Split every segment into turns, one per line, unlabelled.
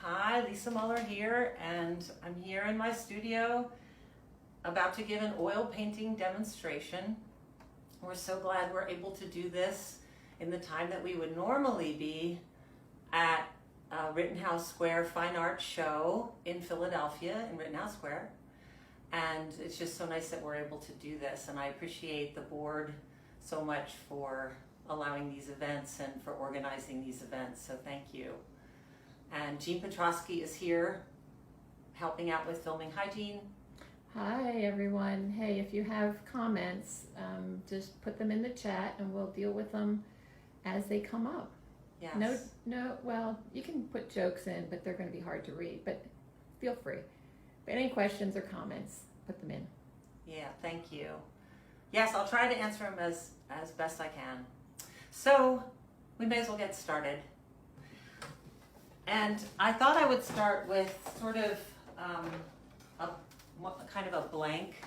Hi, Lisa Muller here, and I'm here in my studio about to give an oil painting demonstration. We're so glad we're able to do this in the time that we would normally be at Rittenhouse Square Fine Arts Show in Philadelphia, in Rittenhouse Square. And it's just so nice that we're able to do this, and I appreciate the board so much for allowing these events and for organizing these events, so thank you. And Jean Petrosky is here helping out with filming. Hi, Jean.
Hi, everyone. Hey, if you have comments, just put them in the chat and we'll deal with them as they come up.
Yes.
Well, you can put jokes in, but they're going to be hard to read, but feel free. But any questions or comments, put them in.
Yeah, thank you. Yes, I'll try to answer them as best I can. So we may as well get started. And I thought I would start with sort of kind of a blank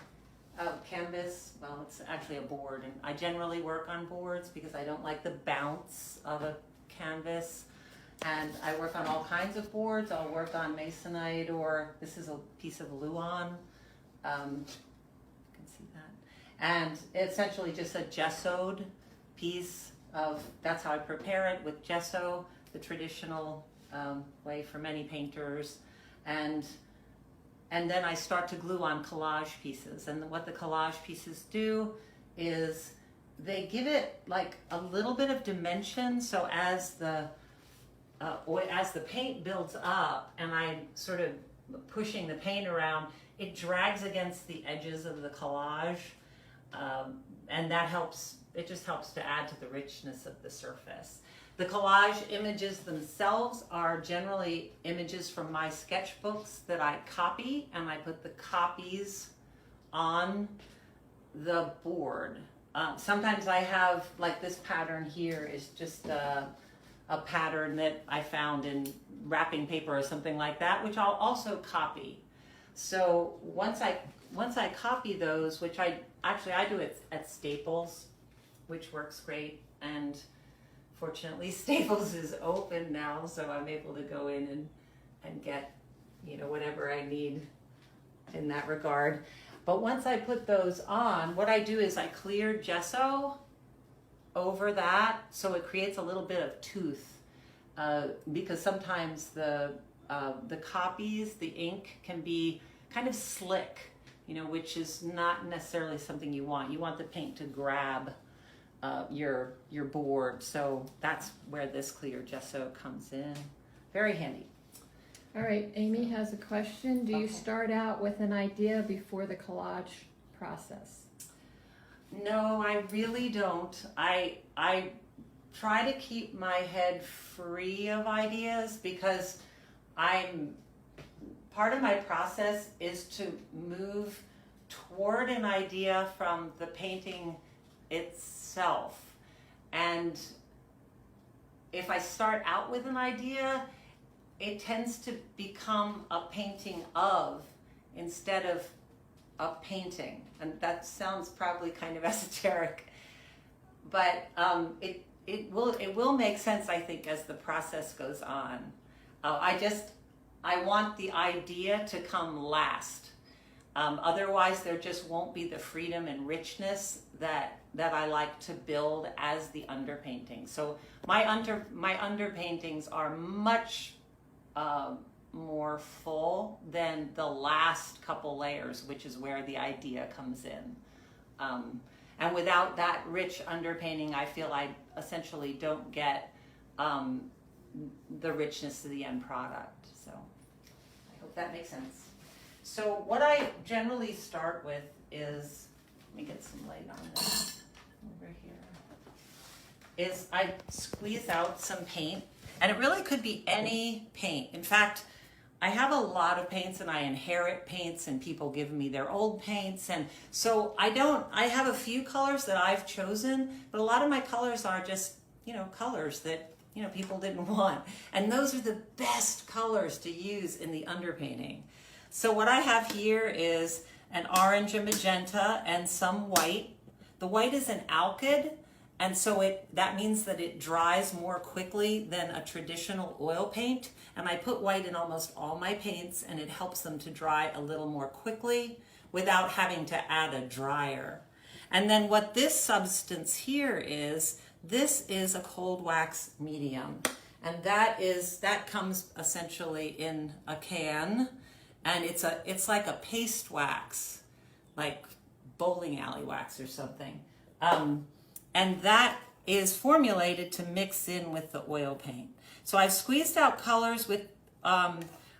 canvas. Well, it's actually a board, and I generally work on boards because I don't like the bounce of a canvas. And I work on all kinds of boards. I'll work on masonite, or this is a piece of Luan. You can see that. And it's essentially just a gessoed piece of, that's how I prepare it, with gesso, the traditional way for many painters. And then I start to glue on collage pieces. And what the collage pieces do is they give it like a little bit of dimension. So as the paint builds up and I'm sort of pushing the paint around, it drags against the edges of the collage. And that helps, it just helps to add to the richness of the surface. The collage images themselves are generally images from my sketchbooks that I copy, and I put the copies on the board. Sometimes I have, like this pattern here is just a pattern that I found in wrapping paper or something like that, which I'll also copy. So once I copy those, which I do it at Staples, which works great, and fortunately Staples is open now, so I'm able to go in and get, whatever I need in that regard. But once I put those on, what I do is I clear gesso over that, so it creates a little bit of tooth, because sometimes the copies, the ink can be kind of slick, which is not necessarily something you want. You want the paint to grab your board, so that's where this clear gesso comes in. Very handy.
All right, Amy has a question. Do you
Okay.
start out with an idea before the collage process?
No, I really don't. I try to keep my head free of ideas because part of my process is to move toward an idea from the painting itself. And if I start out with an idea, it tends to become a painting of instead of a painting. And that sounds probably kind of esoteric, but it will make sense, I think, as the process goes on. I want the idea to come last. Otherwise, there just won't be the freedom and richness that I like to build as the underpainting. So my underpaintings are much more full than the last couple layers, which is where the idea comes in. And without that rich underpainting, I feel I essentially don't get the richness of the end product. So I hope that makes sense. So what I generally start with is, let me get some light on this over here, is I squeeze out some paint, and it really could be any paint. In fact, I have a lot of paints and I inherit paints and people give me their old paints, and so I have a few colors that I've chosen, but a lot of my colors are just, colors that, people didn't want. And those are the best colors to use in the underpainting. So what I have here is an orange, a magenta, and some white. The white is an alkyd, And so that means that it dries more quickly than a traditional oil paint. And I put white in almost all my paints, and it helps them to dry a little more quickly without having to add a dryer. And then what this substance here is, this is a cold wax medium. And that comes essentially in a can, and it's like a paste wax, like bowling alley wax or something. And that is formulated to mix in with the oil paint. So I've squeezed out colors with a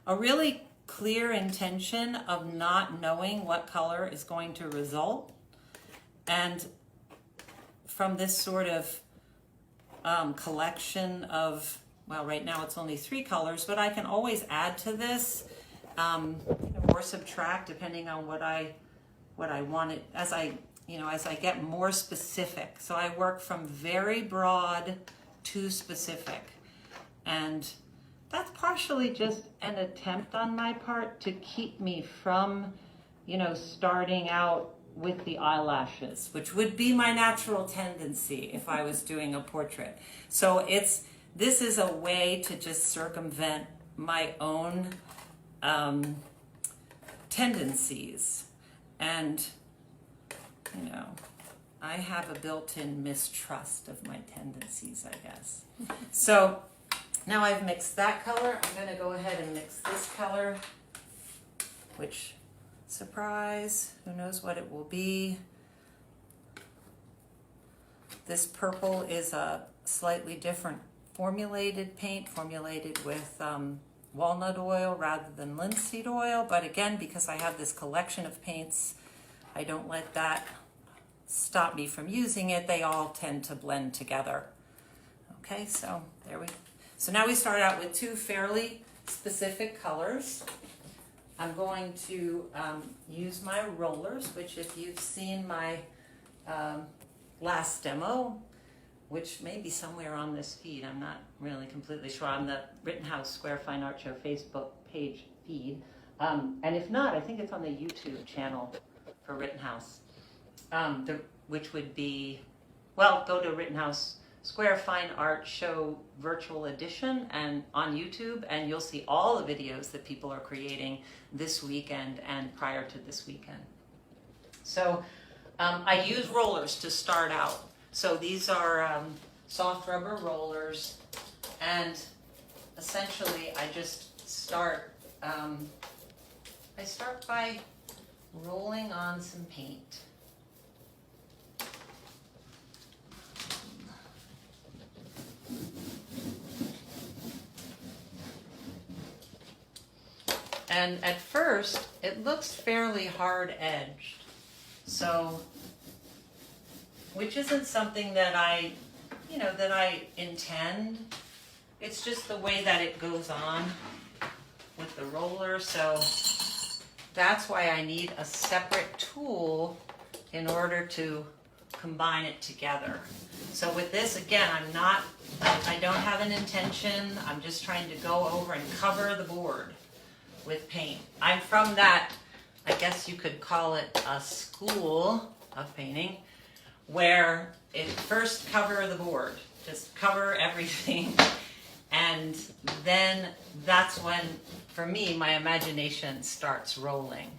really clear intention of not knowing what color is going to result. And from this sort of collection of, well, right now it's only 3 colors, but I can always add to this or subtract depending on what I want it, as I get more specific. So I work from very broad to specific. And that's partially just an attempt on my part to keep me from, starting out with the eyelashes, which would be my natural tendency if I was doing a portrait. So this is a way to just circumvent my own tendencies. And I have a built-in mistrust of my tendencies, I guess. So now I've mixed that color. I'm going to go ahead and mix this color, which, surprise, who knows what it will be. This purple is a slightly different formulated paint, formulated with walnut oil rather than linseed oil. But again, because I have this collection of paints, I don't let that stop me from using it. They all tend to blend together. Okay, so so now we start out with 2 fairly specific colors. I'm going to use my rollers, which if you've seen my last demo, which may be somewhere on this feed, I'm not really completely sure, on the Rittenhouse Square Fine Art Show Facebook page feed. And if not, I think it's on the YouTube channel for Rittenhouse, which would be, well, go to Rittenhouse Square Fine Art Show Virtual Edition and on YouTube, and you'll see all the videos that people are creating this weekend and prior to this weekend. So I use rollers to start out. So these are soft rubber rollers, and essentially I just start, I start by rolling on some paint. And at first, it looks fairly hard-edged, so, which isn't something that I intend. It's just the way that it goes on with the roller, so that's why I need a separate tool in order to combine it together. So with this, again, I don't have an intention. I'm just trying to go over and cover the board with paint. I'm from that, I guess you could call it a school of painting, where it first cover the board, just cover everything, and then that's when, for me, my imagination starts rolling,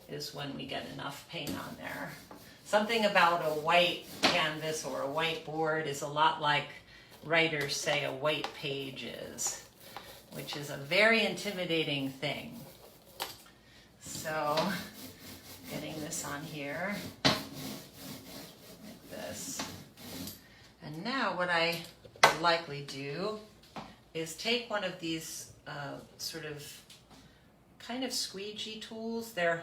is when we get enough paint on there. Something about a white canvas or a white board is a lot like writers say a white page is, which is a very intimidating thing. So, getting this on here, like this. And now what I would likely do is take one of these sort of kind of squeegee tools. I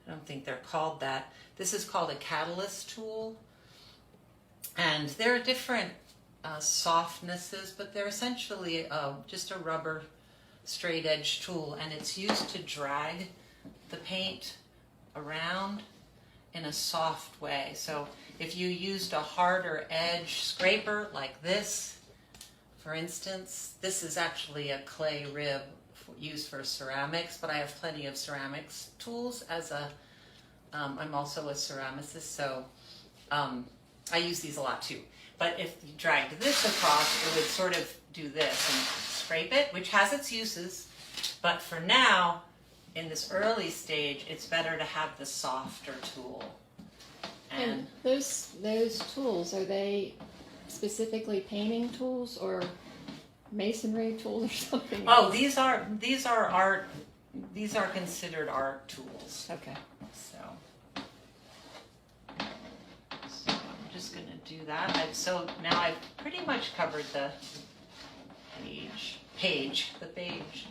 don't think they're called that. This is called a catalyst tool. And there are different softnesses, but they're essentially just a rubber straight edge tool, and it's used to drag the paint around in a soft way. So if you used a harder edge scraper like this, for instance, this is actually a clay rib used for ceramics, but I have plenty of ceramics tools as I'm also a ceramicist, so I use these a lot too. But if you dragged this across, it would sort of do this and scrape it, which has its uses. But for now, in this early stage, it's better to have the softer tool.
And those tools, are they specifically painting tools or masonry tools or something
Oh,
else?
these are art. These are considered art tools.
Okay.
So I'm just going to do that. So now I've pretty much covered the page. The page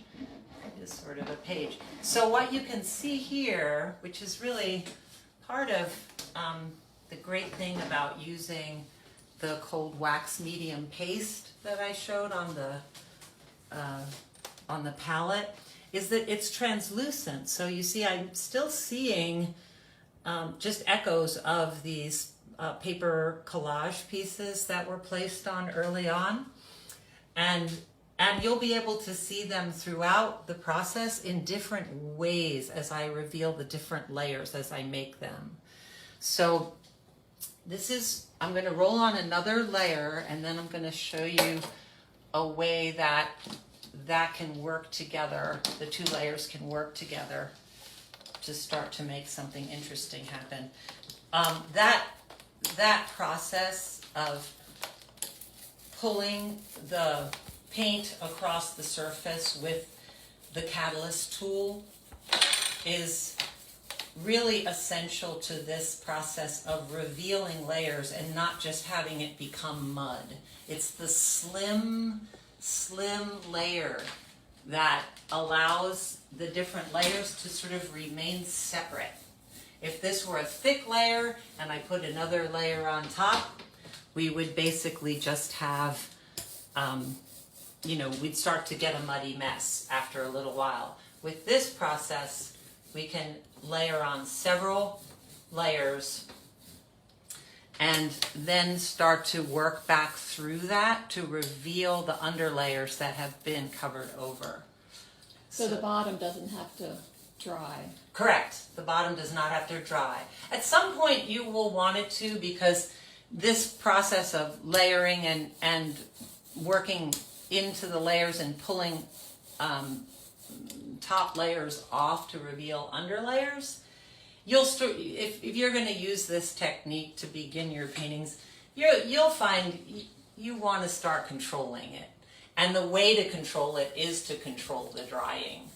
is sort of a page. So what you can see here, which is really part of the great thing about using the cold wax medium paste that I showed on the palette, is that it's translucent. So you see I'm still seeing just echoes of these paper collage pieces that were placed on early on. And you'll be able to see them throughout the process in different ways as I reveal the different layers as I make them. So I'm going to roll on another layer, and then I'm going to show you a way that can work together. The two layers can work together to start to make something interesting happen. That process of pulling the paint across the surface with the catalyst tool is really essential to this process of revealing layers and not just having it become mud. It's the slim layer that allows the different layers to sort of remain separate. If this were a thick layer and I put another layer on top, we would basically just have, we'd start to get a muddy mess after a little while. With this process, we can layer on several layers and then start to work back through that to reveal the underlayers that have been covered over.
So the bottom doesn't have to dry.
Correct. The bottom does not have to dry. At some point you will want it to, because this process of layering and working into the layers and pulling top layers off to reveal underlayers, if you're going to use this technique to begin your paintings, you'll find you want to start controlling it. And the way to control it is to control the drying.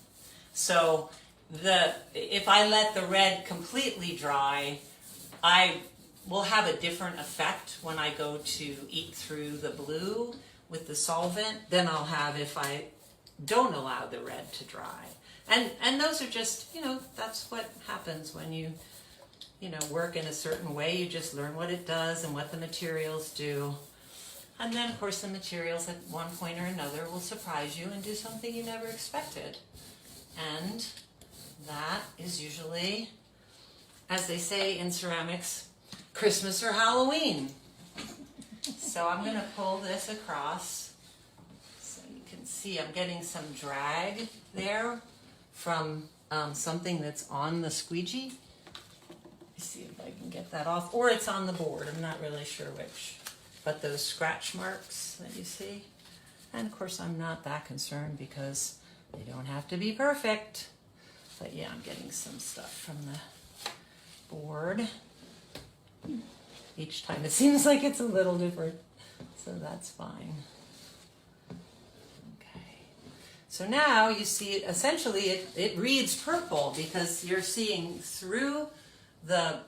So if I let the red completely dry, I will have a different effect when I go to eke through the blue with the solvent than I'll have if I don't allow the red to dry. And those are just, that's what happens when you work in a certain way. You just learn what it does and what the materials do. And then, of course, the materials at one point or another will surprise you and do something you never expected. And that is usually, as they say in ceramics, Christmas or Halloween. So I'm going to pull this across so you can see I'm getting some drag there from something that's on the squeegee. Let's see if I can get that off. Or it's on the board. I'm not really sure which. But those scratch marks that you see. And of course I'm not that concerned because they don't have to be perfect. But yeah, I'm getting some stuff from the board. Each time it seems like it's a little different. So that's fine. Okay. So now you see, essentially it reads purple because you're seeing through the,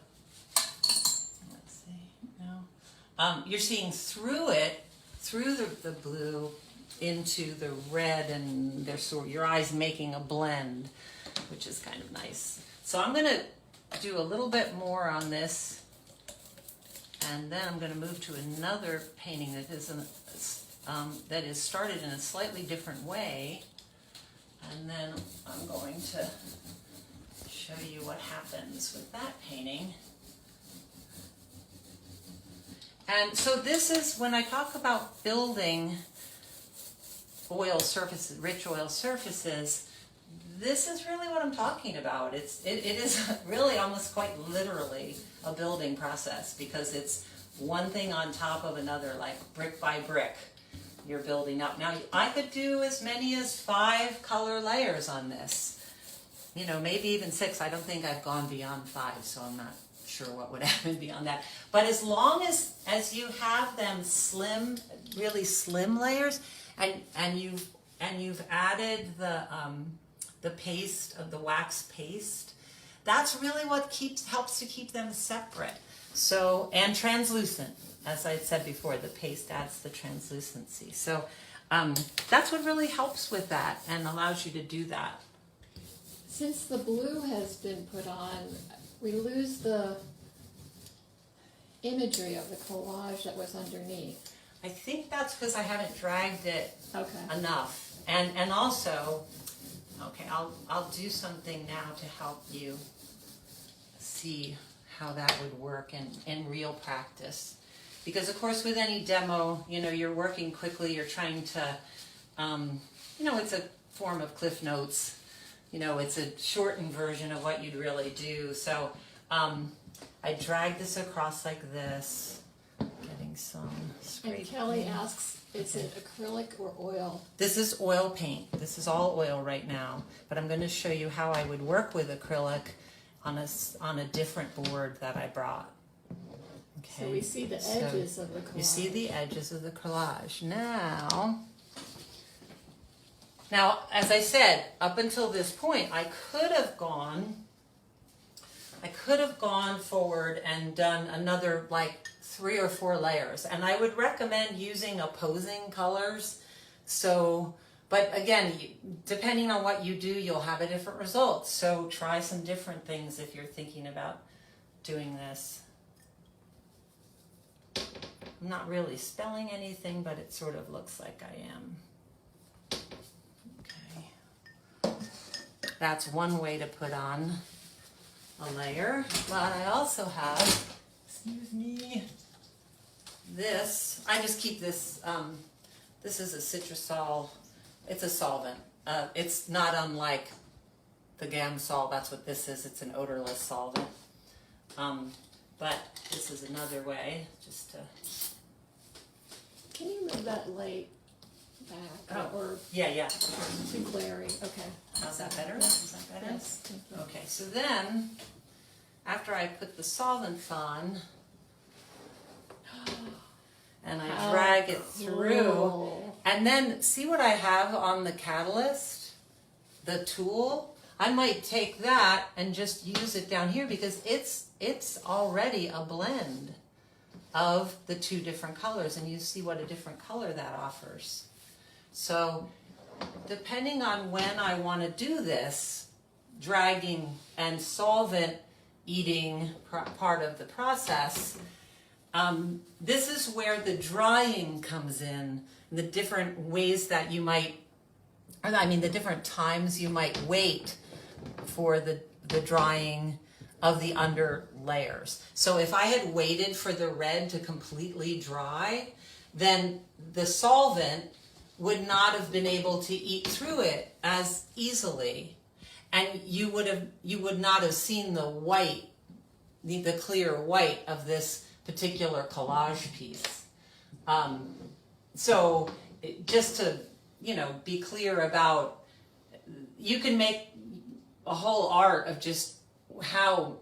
you're seeing through it, through the blue into the red, and there's sort of your eyes making a blend, which is kind of nice. So I'm going to do a little bit more on this, and then I'm going to move to another painting that is started in a slightly different way, and then I'm going to show you what happens with that painting. And so this is, when I talk about building oil surfaces, rich oil surfaces, this is really what I'm talking about. It is really almost quite literally a building process because it's one thing on top of another, like brick by brick, you're building up. Now, I could do as many as 5 color layers on this. You know, maybe even 6. I don't think I've gone beyond 5, so I'm not sure what would happen beyond that. But as long as you have them slim, really slim layers, and you've added the paste of the wax paste, that's really what helps to keep them separate. So, and translucent, as I said before, the paste adds the translucency. So that's what really helps with that and allows you to do that.
Since the blue has been put on, we lose the imagery of the collage that was underneath.
I think that's because I haven't dragged it
Okay.
enough. And also, okay, I'll do something now to help you see how that would work in real practice. Because of course with any demo, you know, you're working quickly, you're trying to, you know, it's a form of Cliff Notes. You know, it's a shortened version of what you'd really do. So I drag this across like this, getting some spray
And Kelly
paint.
asks, is it acrylic or oil?
This is oil paint. This is all oil right now. But I'm going to show you how I would work with acrylic on a different board that I brought. Okay.
So we see the edges of the collage.
You see the edges of the collage. Now, as I said, up until this point, I could have gone forward and done another like 3 or 4 layers, and I would recommend using opposing colors. So, but again, depending on what you do, you'll have a different result. So try some different things if you're thinking about doing this. I'm not really spelling anything, but it sort of looks like I am. That's one way to put on a layer. But I also have, excuse me, this. I just keep this, this is a citrusol, it's a solvent. It's not unlike the Gamsol, that's what this is. It's an odorless solvent. But this is another way, just to...
Can you move that light back?
Oh,
or
yeah.
too glary? Okay.
How's that better?
Yes.
Is that better?
Yes. Thank you.
Okay, so then, after I put the solvents on, and I
How
drag it through,
cool.
and then see what I have on the catalyst, the tool? I might take that and just use it down here because it's already a blend of the 2 different colors, and you see what a different color that offers. So depending on when I want to do this, dragging and solvent eating part of the process, this is where the drying comes in, the different ways that you might, the different times you might wait for the drying of the under layers. So if I had waited for the red to completely dry, then the solvent would not have been able to eat through it as easily, and you would not have seen the white, the clear white of this particular collage piece. So just to be clear about, you can make a whole art of just how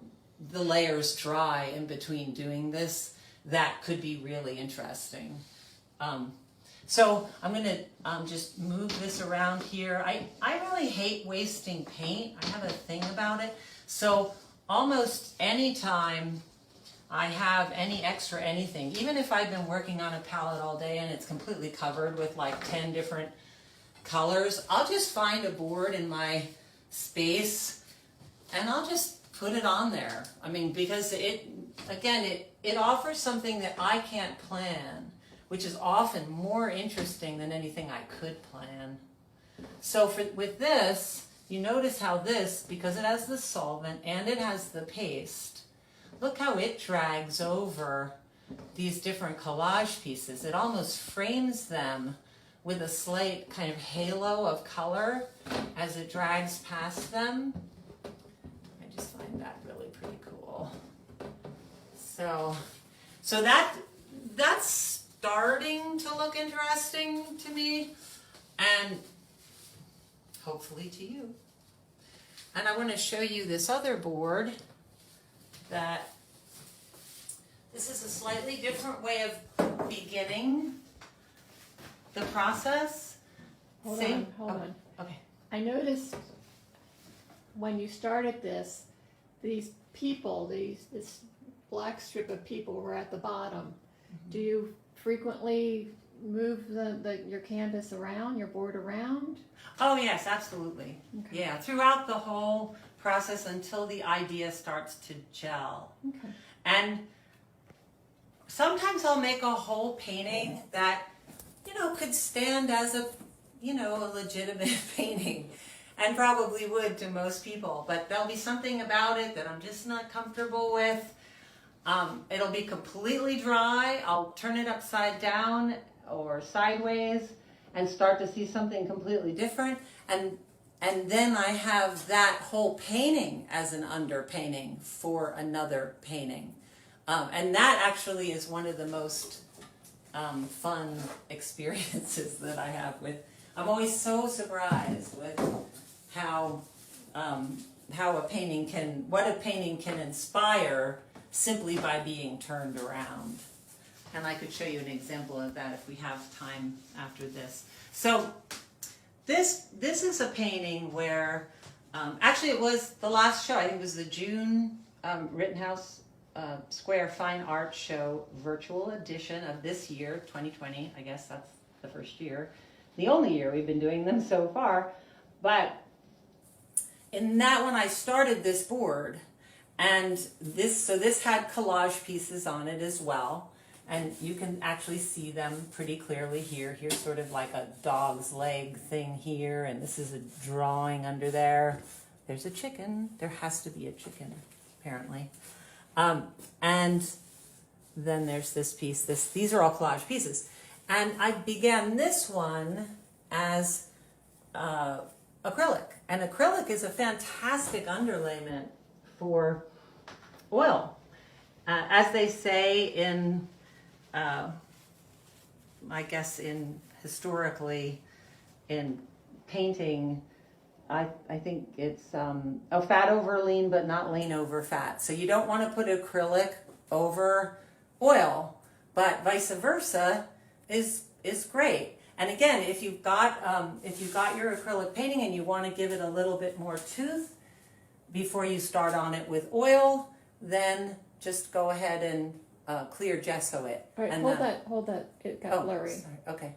the layers dry in between doing this. That could be really interesting. So I'm going to just move this around here. I really hate wasting paint. I have a thing about it. So almost any time I have any extra anything, even if I've been working on a palette all day and it's completely covered with like 10 different colors, I'll just find a board in my space and I'll just put it on there. I mean, because it offers something that I can't plan, which is often more interesting than anything I could plan. So with this, you notice how this, because it has the solvent and it has the paste, look how it drags over these different collage pieces. It almost frames them with a slight kind of halo of color as it drags past them. I just find that really pretty cool. So So that's starting to look interesting to me, and hopefully to you. And I want to show you this other board that this is a slightly different way of beginning the process.
Hold
Same.
on.
Okay.
I noticed when you started this, these people, this black strip of people were at the bottom. Mm-hmm. Do you frequently move your canvas around, your board around?
Oh yes, absolutely. Okay. Yeah, throughout the whole process until the idea starts to gel.
Okay.
And sometimes I'll make a whole painting that, could stand as a legitimate painting, and probably would to most people, but there'll be something about it that I'm just not comfortable with. It'll be completely dry. I'll turn it upside down or sideways and start to see something completely different, and then I have that whole painting as an underpainting for another painting. And that actually is one of the most fun experiences that I have with. I'm always so surprised with what a painting can inspire simply by being turned around. And I could show you an example of that if we have time after this. So this is a painting where, actually it was the last show, I think it was the June Rittenhouse Square Fine Art Show virtual edition of this year, 2020. I guess that's the first year. The only year we've been doing them so far. But in that one I started this board, and this had collage pieces on it as well. And you can actually see them pretty clearly here. Here's sort of like a dog's leg thing here, and this is a drawing under there. There's a chicken. There has to be a chicken, apparently. And then there's this piece. These are all collage pieces. And I began this one as acrylic. And acrylic is a fantastic underlayment for oil. As they say in, I guess historically in painting, I think it's fat over lean, but not lean over fat. So you don't want to put acrylic over oil, but vice versa is great. And again, if you've got your acrylic painting and you want to give it a little bit more tooth before you start on it with oil, then just go ahead and clear gesso it.
All right, hold that. It got blurry.
Sorry. Okay.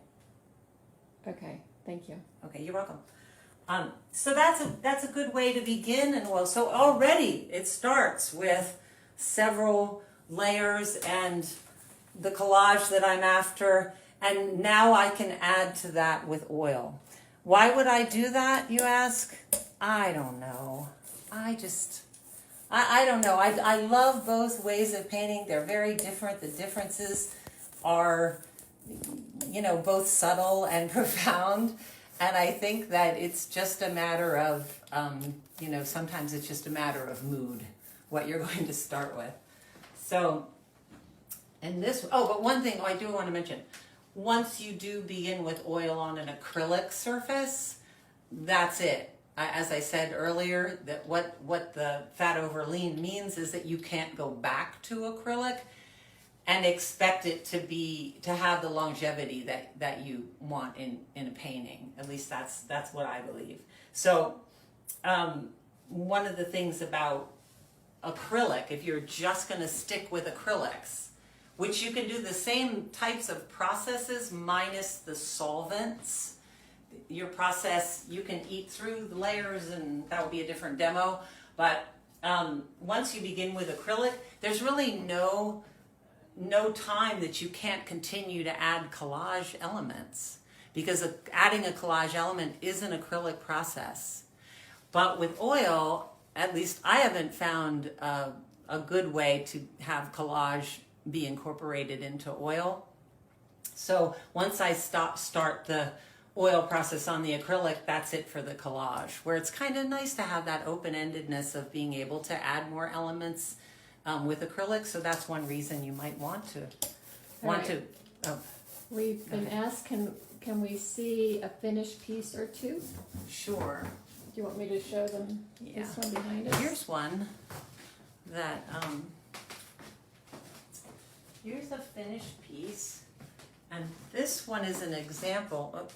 Okay, thank you.
Okay, you're welcome. So that's a good way to begin in oil. So already it starts with several layers and the collage that I'm after, and now I can add to that with oil. Why would I do that, you ask? I don't know. I don't know. I love both ways of painting. They're very different. The differences are, both subtle and profound. And I think that it's just a matter of, sometimes it's just a matter of mood, what you're going to start with. So, but one thing I do want to mention, once you do begin with oil on an acrylic surface, that's it. As I said earlier, that what the fat over lean means is that you can't go back to acrylic and expect it to have the longevity that you want in a painting. At least that's what I believe. So one of the things about acrylic, if you're just going to stick with acrylics, which you can do the same types of processes minus the solvents. Your process, you can eat through the layers, and that will be a different demo. But once you begin with acrylic, there's really no time that you can't continue to add collage elements, because adding a collage element is an acrylic process. But with oil, at least I haven't found a good way to have collage be incorporated into oil. So once I start the oil process on the acrylic, that's it for the collage, where it's kind of nice to have that open-endedness of being able to add more elements with acrylic, so that's one reason you might want to. Oh,
We've been asked, can we see a finished piece or two?
sure.
Do you want me to show them
Yeah.
this one behind us?
Here's one that, here's a finished piece, and this one is an example. Oh,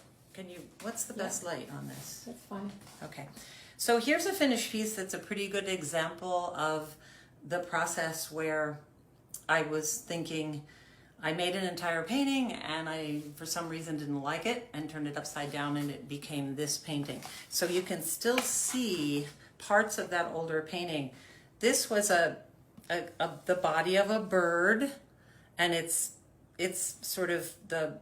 what's the best light on this?
That's fine.
Okay, so here's a finished piece that's a pretty good example of the process where I was thinking, I made an entire painting and I, for some reason, didn't like it and turned it upside down and it became this painting. So you can still see parts of that older painting. This was the body of a bird, and it's sort of the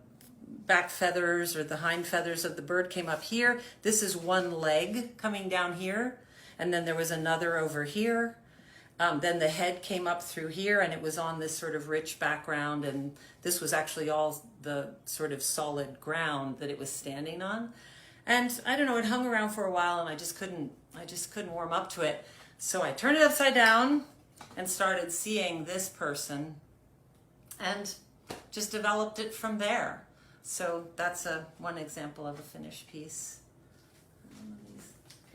back feathers or the hind feathers of the bird came up here. This is one leg coming down here, and then there was another over here. Then the head came up through here, and it was on this sort of rich background, and this was actually all the sort of solid ground that it was standing on. And I don't know, it hung around for a while, and I just couldn't warm up to it. So I turned it upside down and started seeing this person, and just developed it from there. So that's one example of a finished piece.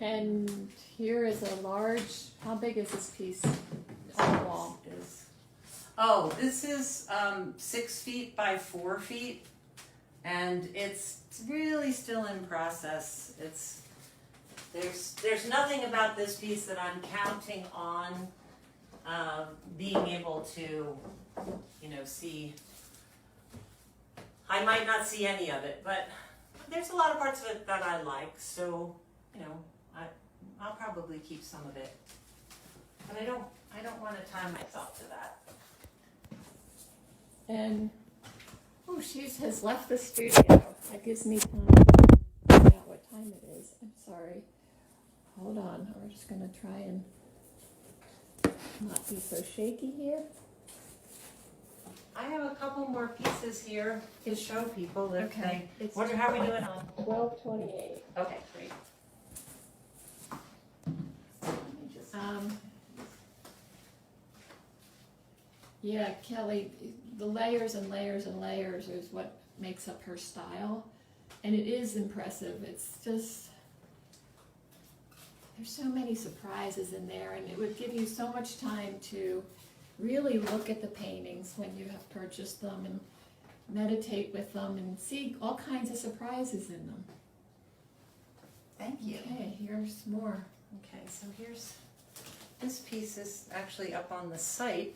And here is a large, how big is this piece on the wall?
This is 6 feet by 4 feet, and it's really still in process. There's nothing about this piece that I'm counting on being able to, see. I might not see any of it, but there's a lot of parts of it that I like, so I'll probably keep some of it. But I don't want to tie myself to that.
And she has left the studio. That gives me time to find out what time it is. I'm sorry. Hold on. We're just going to try and not be so shaky here.
I have a couple more pieces here to show people if
Okay.
How are we doing on?
12:28.
Okay, great. Let me just.
Yeah, Kelly, the layers and layers and layers is what makes up her style. And it is impressive. It's just, there's so many surprises in there, and it would give you so much time to really look at the paintings when you have purchased them and meditate with them and see all kinds of surprises in them.
Thank you.
Okay, here's more.
Okay, so this piece is actually up on the site.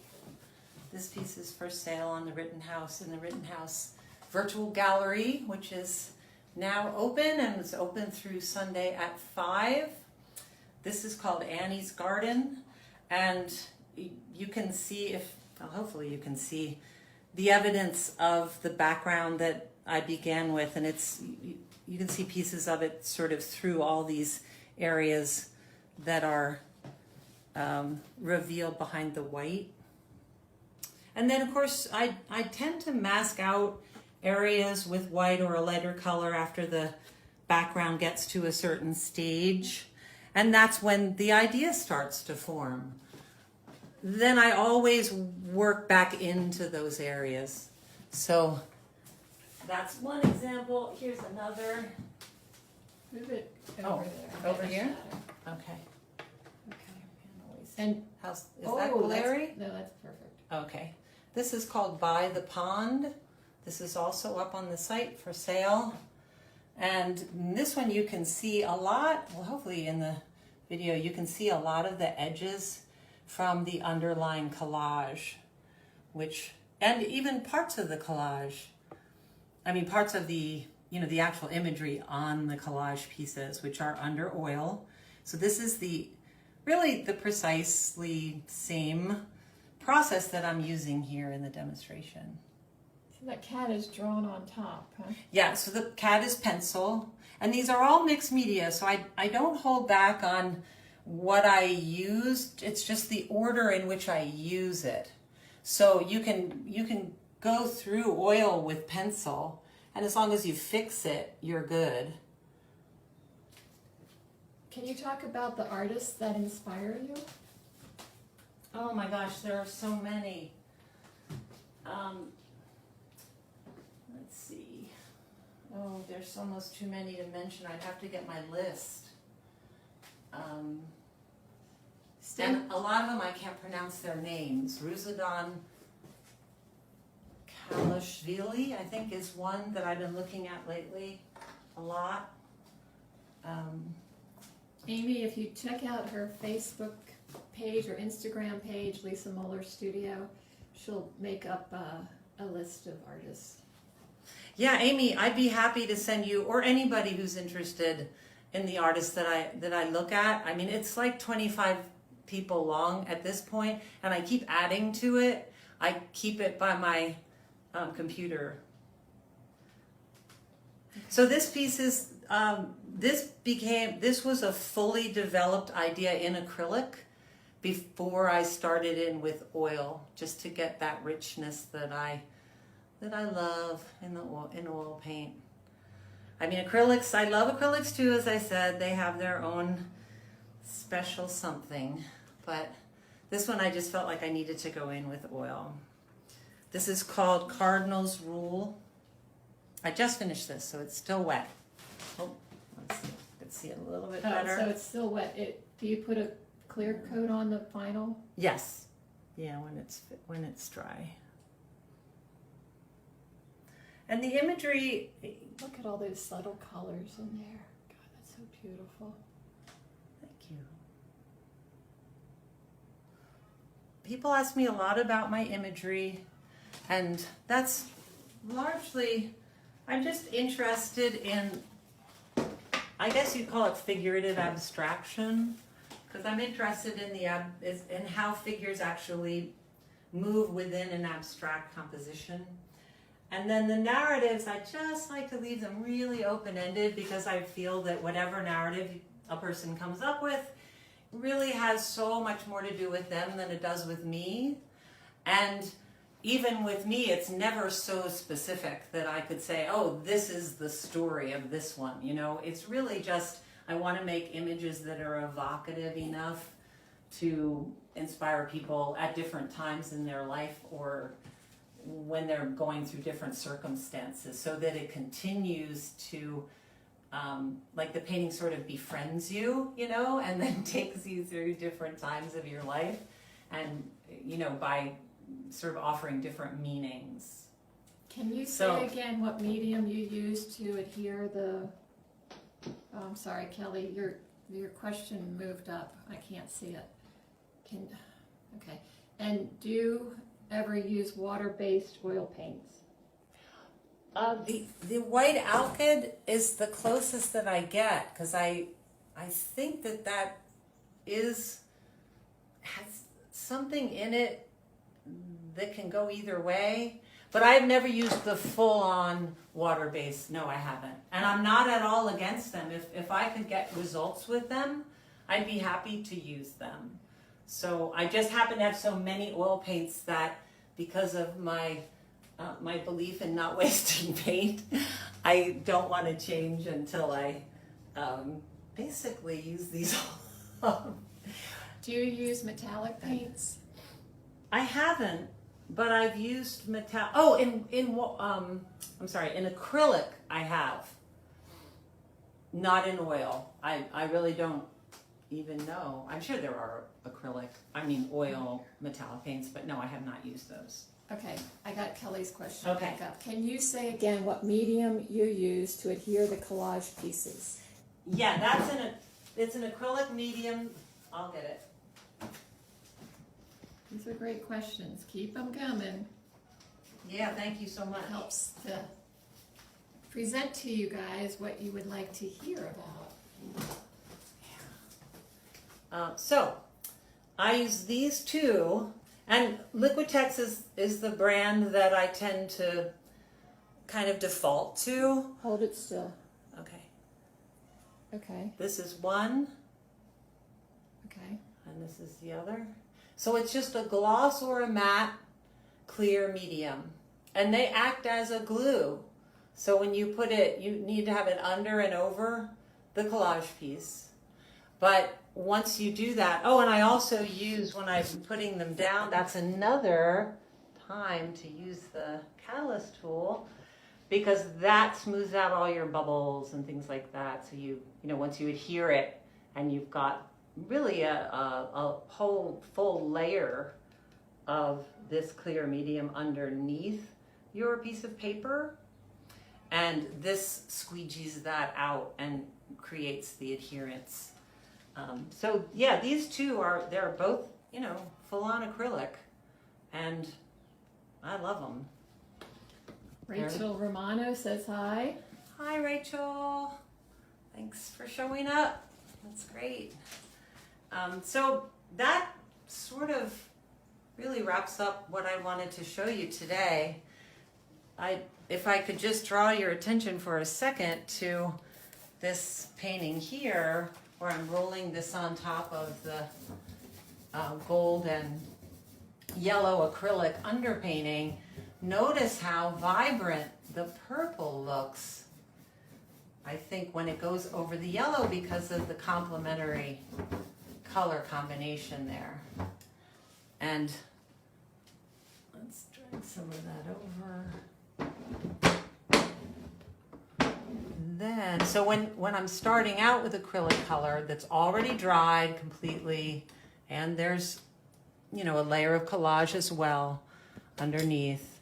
This piece is for sale on the Rittenhouse, in the Rittenhouse Virtual Gallery, which is now open, and it's open through Sunday at 5. This is called Annie's Garden, and you can see hopefully you can see the evidence of the background that I began with, and you can see pieces of it sort of through all these areas that are revealed behind the white. And then, of course, I tend to mask out areas with white or a lighter color after the background gets to a certain stage. And that's when the idea starts to form. Then I always work back into those areas. So that's one example. Here's another.
Move it over there.
over here?
Shadow.
Okay.
Okay. And
Is that glary?
No, that's perfect.
Okay. This is called By the Pond. This is also up on the site for sale. And this one you can see a lot, well, hopefully in the video, you can see a lot of the edges from the underlying collage, and even parts of the collage. I mean, parts of the the actual imagery on the collage pieces, which are under oil. So this is really the precisely same process that I'm using here in the demonstration.
So that cat is drawn on top, huh?
Yeah, so the cat is pencil, and these are all mixed media, so I don't hold back on what I used. It's just the order in which I use it. So you can go through oil with pencil, and as long as you fix it, you're good.
Can you talk about the artists that inspire you?
Oh my gosh, there are so many. Let's see. Oh, there's almost too many to mention. I'd have to get my list. And a lot of them I can't pronounce their names. Ruzadon Kalashvili, I think, is one that I've been looking at lately a lot.
Amy, if you check out her Facebook page or Instagram page, Lisa Muller Studio, she'll make up a list of artists.
Yeah, Amy, I'd be happy to send you, or anybody who's interested in the artists that I look at. I mean, it's like 25 people long at this point, and I keep adding to it. I keep it by my computer. So this piece is, this was a fully developed idea in acrylic before I started in with oil, just to get that richness that I love in oil paint. I mean, acrylics, I love acrylics too, as I said. They have their own special something, but this one I just felt like I needed to go in with oil. This is called Cardinal's Rule. I just finished this, so it's still wet. Oh, let's see. Let's see it a little bit better.
So it's still wet. Do you put a clear coat on the final?
Yes. Yeah, when it's dry. And the imagery.
Look at all those subtle colors in there. God, that's so beautiful.
Thank you. People ask me a lot about my imagery, and that's largely, I'm just interested in, I guess you'd call it figurative abstraction, because I'm interested in how figures actually move within an abstract composition. And then the narratives, I just like to leave them really open-ended, because I feel that whatever narrative a person comes up with really has so much more to do with them than it does with me. And even with me, it's never so specific that I could say, oh, this is the story of this one. You know, it's really just, I want to make images that are evocative enough to inspire people at different times in their life, or when they're going through different circumstances, so that it continues to, like the painting sort of befriends you, you know, and then takes you through different times of your life, and, you know, by sort of offering different meanings.
Can you say again what medium you use to adhere the, oh, I'm sorry, Kelly, your question moved up. I can't see it. Okay. And do you ever use water-based oil paints?
The white alkyd is the closest that I get, because I think that has something in it that can go either way. But I've never used the full-on water-based. No, I haven't. And I'm not at all against them. If I could get results with them, I'd be happy to use them. So I just happen to have so many oil paints that, because of my belief in not wasting paint, I don't want to change until I basically use these all.
Do you use metallic paints?
I haven't, but I've used metallic. Oh, in acrylic I have. Not in oil. I really don't even know. I'm sure there are oil metallic paints, but no, I have not used those.
Okay, I got Kelly's question
Okay.
back up. Can you say again what medium you use to adhere the collage pieces?
Yeah, it's an acrylic medium. I'll get it.
These are great questions. Keep them coming.
Yeah, thank you so much.
It helps to present to you guys what you would like to hear about.
So, I use these two, and Liquitex is the brand that I tend to kind of default to.
Hold it still.
Okay.
Okay.
This is one,
Okay.
and this is the other. So it's just a gloss or a matte clear medium, and they act as a glue. So when you put it, you need to have it under and over the collage piece. But once you do that, oh, and I also use, when I'm putting them down, that's another time to use the catalyst tool, because that smooths out all your bubbles and things like that. So you know, once you adhere it and you've got really a whole full layer of this clear medium underneath your piece of paper, and this squeegees that out and creates the adherence. So yeah, these two they're both, you know, full on acrylic, and I love them.
Rachel Romano says hi.
Hi, Rachel. Thanks for showing up. That's great. So that sort of really wraps up what I wanted to show you today. If I could just draw your attention for a second to this painting here, where I'm rolling this on top of the gold and yellow acrylic underpainting. Notice how vibrant the purple looks, I think, when it goes over the yellow, because of the complementary color combination there. And let's drag some of that over. Then, so when I'm starting out with acrylic color that's already dried completely, and there's, you know, a layer of collage as well underneath.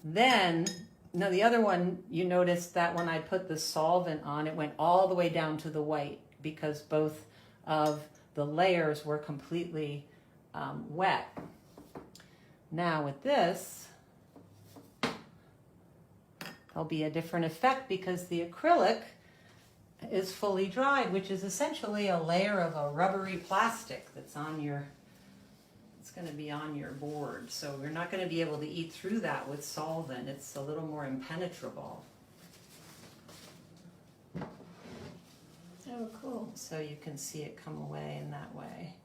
Then, now the other one, you notice that when I put the solvent on, it went all the way down to the white, because both of the layers were completely wet. Now with this, there'll be a different effect, because the acrylic is fully dried, which is essentially a layer of a rubbery plastic that's on your, it's going to be on your board. So you're not going to be able to eat through that with solvent. It's a little more impenetrable.
Oh, cool.
So you can see it come away in that way.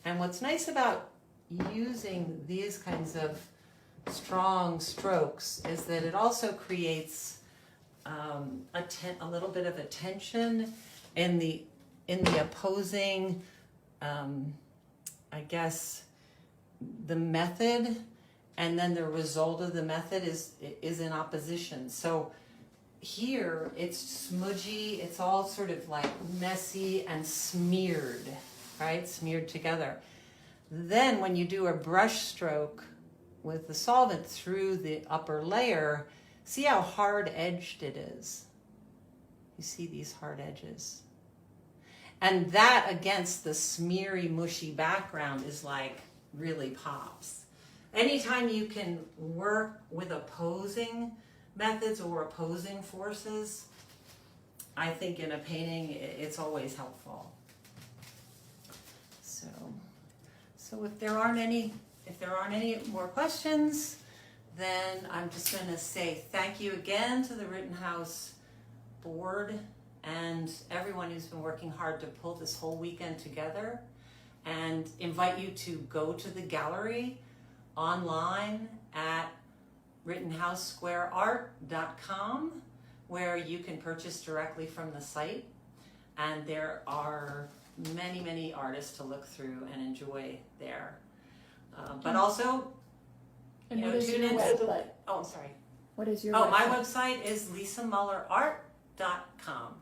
And what's nice about using these kinds of strong strokes is that it also creates a little bit of a tension in the opposing, I guess, the method, and then the result of the method is in opposition. So here it's smudgy, it's all sort of like messy and smeared, right? Smeared together. Then when you do a brush stroke with the solvent through the upper layer, see how hard edged it is? You see these hard edges? And that against the smeary, mushy background is like really pops. Anytime you can work with opposing methods or opposing forces, I think in a painting it's always helpful. So if there aren't any more questions, then I'm just going to say thank you again to the Rittenhouse board and everyone who's been working hard to pull this whole weekend together, and invite you to go to the gallery online at RittenhouseSquareArt.com, where you can purchase directly from the site, and there are many, many artists to look through and enjoy there. But also,
And
you know,
what is
tune
your
into
website?
oh, sorry.
What is your
Oh,
website?
my website is lisamullerart.com.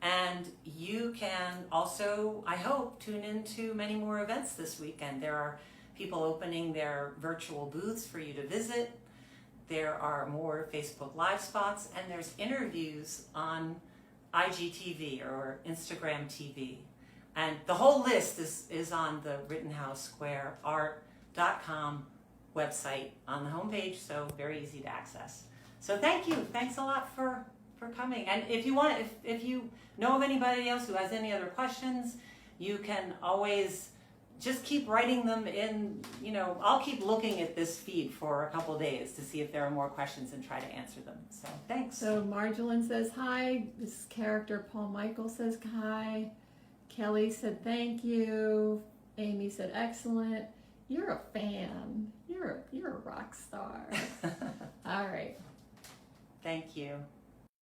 And you can also, I hope, tune into many more events this weekend. There are people opening their virtual booths for you to visit. There are more Facebook Live spots, and there's interviews on IGTV or Instagram TV. And the whole list is on the RittenhouseSquareArt.com website on the homepage, so very easy to access. So thank you. Thanks a lot for coming. And if you want, if you know of anybody else who has any other questions, you can always just keep writing them in. You know, I'll keep looking at this feed for a couple days to see if there are more questions and try to answer them. So thanks.
So Marjolin says hi. This character Paul Michael says hi. Kelly said thank you. Amy said excellent. You're a fan. You're a rock star. All right.
Thank you.